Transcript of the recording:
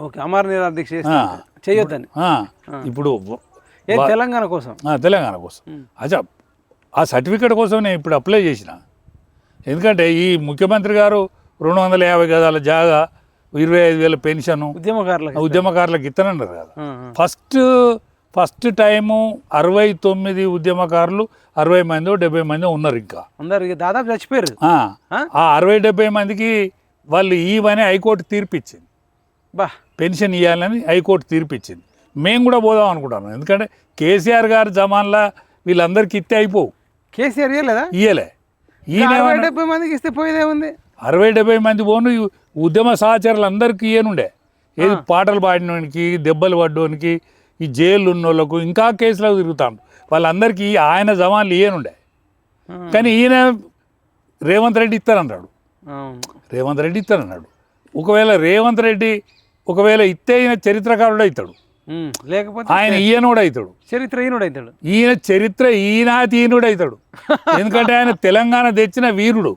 Okay, అమర నిరాదీక్ష చేయొద్దని ఇప్పుడు తెలంగాణ కోసం తెలంగాణ కోసం అచ్చా ఆ సర్టిఫికేట్ కోసం నేను ఇప్పుడు అప్లై చేసిన. ఎందుకంటే ఈ ముఖ్యమంత్రి గారు 250 గజాల జాగా 25,000 పెన్షన్ ఉద్యమకారులకు ఇస్తానన్నారు కదా. ఫస్ట్ టైము 69 ఉద్యమకారులు 60 మంది 70 మంది ఉన్నారు. ఇంకా దాదాపు చచ్చిపోయారు. ఆ 60-70 మందికి వాళ్ళు ఇవని హైకోర్టు తీర్పిచ్చింది. పెన్షన్ ఇవ్వాలని హైకోర్టు తీర్పిచ్చింది. మేము కూడా పోదాం అనుకుంటాను. ఎందుకంటే కేసీఆర్ గారు జమాన్లా వీళ్ళందరికీ ఇస్తే అయిపోవు. కేసీఆర్ ఇయ్యలే. ఈయన 70 మందికి ఇస్తే పోయేదే ఉంది. 60-70 మంది పోను ఉద్యమ సహచరులు అందరికీ ఈయనుండే. ఏది పాటలు పాడినోనికి, దెబ్బలు పడ్డోనికి, ఈ జైలు ఉన్న వాళ్ళకు ఇంకా కేసులకు తిరుగుతాం వాళ్ళందరికీ ఆయన జమాన్లు ఈయనుండే. కానీ ఈయన రేవంత్ రెడ్డి ఇస్తానన్నాడు. ఒకవేళ రేవంత్ రెడ్డి ఇస్తే ఈయన చరిత్రకారుడు అవుతాడు, లేకపోతే ఆయన ఈయనోడు అవుతాడు. ఈయన చరిత్ర ఈయనుడు అవుతాడు. ఎందుకంటే ఆయన తెలంగాణ తెచ్చిన వీరుడు.